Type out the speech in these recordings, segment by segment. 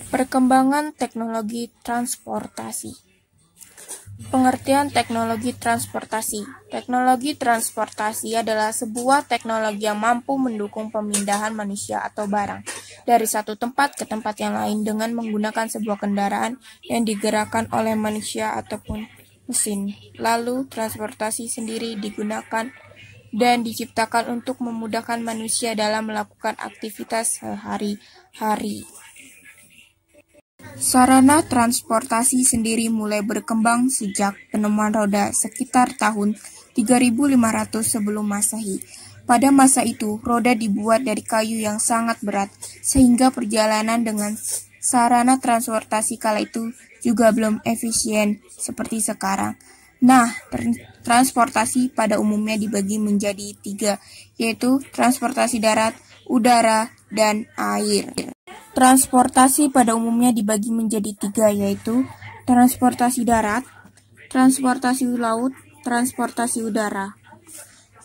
Perkembangan teknologi transportasi. Pengertian teknologi transportasi. Teknologi transportasi adalah sebuah teknologi yang mampu mendukung pemindahan manusia atau barang dari satu tempat ke tempat yang lain dengan menggunakan sebuah kendaraan yang digerakkan oleh manusia ataupun mesin. Lalu, transportasi sendiri digunakan dan diciptakan untuk memudahkan manusia dalam melakukan aktivitas sehari-hari. Sarana transportasi sendiri mulai berkembang sejak penemuan roda sekitar tahun 3500 sebelum Masehi. Pada masa itu, roda dibuat dari kayu yang sangat berat, sehingga perjalanan dengan sarana transportasi kala itu juga belum efisien seperti sekarang. Nah, transportasi pada umumnya dibagi menjadi 3, yaitu transportasi darat, udara, dan air. Transportasi pada umumnya dibagi menjadi 3, yaitu transportasi darat, transportasi laut, transportasi udara.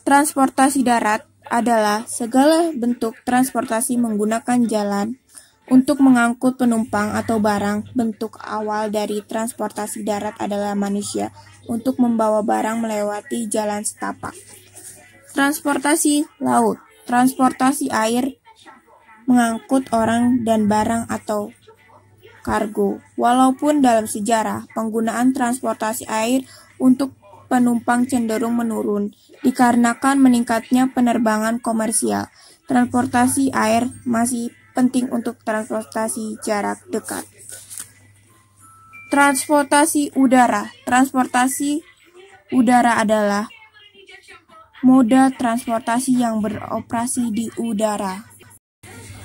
Transportasi darat adalah segala bentuk transportasi menggunakan jalan untuk mengangkut penumpang atau barang. Bentuk awal dari transportasi darat adalah manusia untuk membawa barang melewati jalan setapak. Transportasi laut, transportasi air, mengangkut orang dan barang atau kargo. Walaupun dalam sejarah, penggunaan transportasi air untuk penumpang cenderung menurun, dikarenakan meningkatnya penerbangan komersial. Transportasi air masih penting untuk transportasi jarak dekat. Transportasi udara. Transportasi udara adalah moda transportasi yang beroperasi di udara.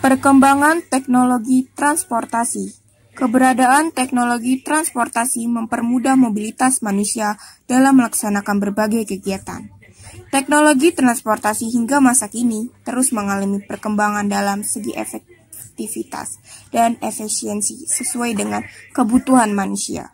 Perkembangan teknologi transportasi. Keberadaan teknologi transportasi mempermudah mobilitas manusia dalam melaksanakan berbagai kegiatan. Teknologi transportasi hingga masa kini terus mengalami perkembangan dalam segi efektivitas dan efisiensi sesuai dengan kebutuhan manusia.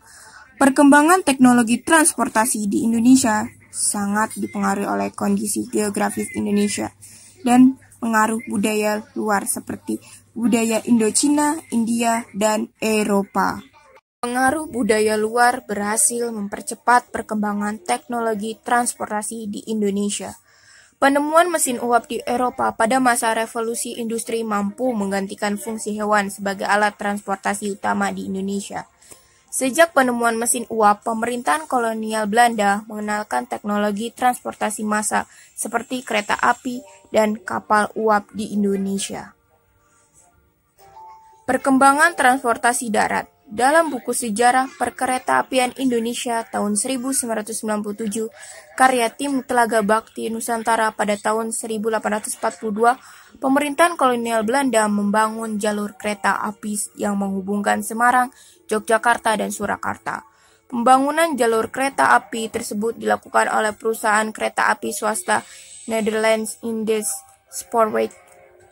Perkembangan teknologi transportasi di Indonesia sangat dipengaruhi oleh kondisi geografis Indonesia dan pengaruh budaya luar seperti budaya Indochina, India, dan Eropa. Pengaruh budaya luar berhasil mempercepat perkembangan teknologi transportasi di Indonesia. Penemuan mesin uap di Eropa pada masa revolusi industri mampu menggantikan fungsi hewan sebagai alat transportasi utama di Indonesia. Sejak penemuan mesin uap, pemerintahan kolonial Belanda mengenalkan teknologi transportasi massal seperti kereta api dan kapal uap di Indonesia. Perkembangan transportasi darat. Dalam buku sejarah Perkeretaapian Indonesia tahun 1997, karya tim Telaga Bakti Nusantara pada tahun 1842, pemerintahan kolonial Belanda membangun jalur kereta api yang menghubungkan Semarang, Yogyakarta, dan Surakarta. Pembangunan jalur kereta api tersebut dilakukan oleh perusahaan kereta api swasta Netherlands Indisch Spoorweg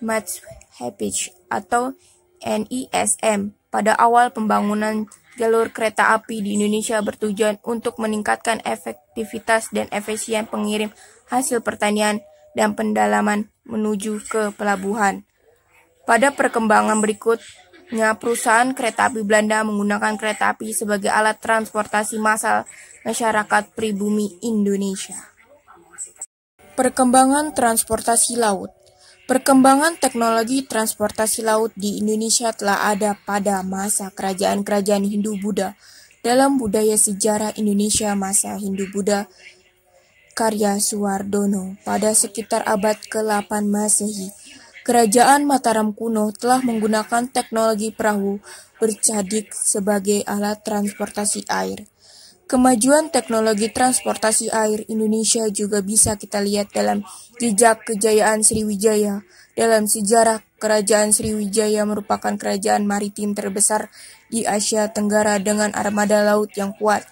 Maatschappij atau NISM. Pada awal pembangunan jalur kereta api di Indonesia bertujuan untuk meningkatkan efektivitas dan efisien pengirim hasil pertanian dan pendalaman menuju ke pelabuhan. Pada perkembangan berikutnya, perusahaan kereta api Belanda menggunakan kereta api sebagai alat transportasi massal masyarakat pribumi Indonesia. Perkembangan transportasi laut. Perkembangan teknologi transportasi laut di Indonesia telah ada pada masa kerajaan-kerajaan Hindu-Buddha. Dalam budaya sejarah Indonesia masa Hindu-Buddha, karya Suwardono, pada sekitar abad ke-8 Masehi, Kerajaan Mataram kuno telah menggunakan teknologi perahu bercadik sebagai alat transportasi air. Kemajuan teknologi transportasi air Indonesia juga bisa kita lihat dalam jejak kejayaan Sriwijaya. Dalam sejarah, Kerajaan Sriwijaya merupakan kerajaan maritim terbesar di Asia Tenggara dengan armada laut yang kuat.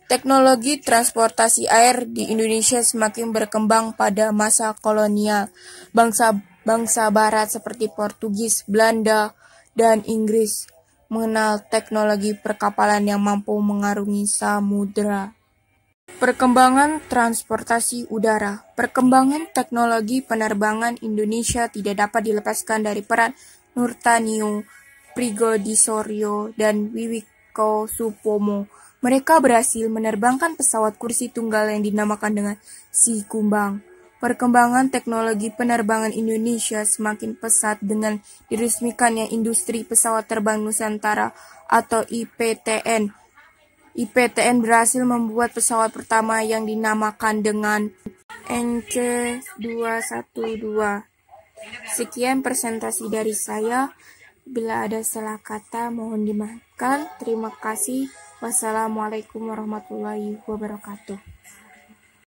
Teknologi transportasi air di Indonesia semakin berkembang pada masa kolonial. Bangsa Barat seperti Portugis, Belanda, dan Inggris mengenal teknologi perkapalan yang mampu mengarungi samudera. Perkembangan transportasi udara. Perkembangan teknologi penerbangan Indonesia tidak dapat dilepaskan dari peran Nurtanio Prigodiswaryo, dan Wiwiko Supomo. Mereka berhasil menerbangkan pesawat kursi tunggal yang dinamakan dengan Si Kumbang. Perkembangan teknologi penerbangan Indonesia semakin pesat dengan diresmikannya Industri Pesawat Terbang Nusantara atau IPTN. IPTN berhasil membuat pesawat pertama yang dinamakan dengan NC212. Sekian presentasi dari saya. Bila ada salah kata, mohon dimaafkan. Terima kasih. Wassalamualaikum warahmatullahi wabarakatuh.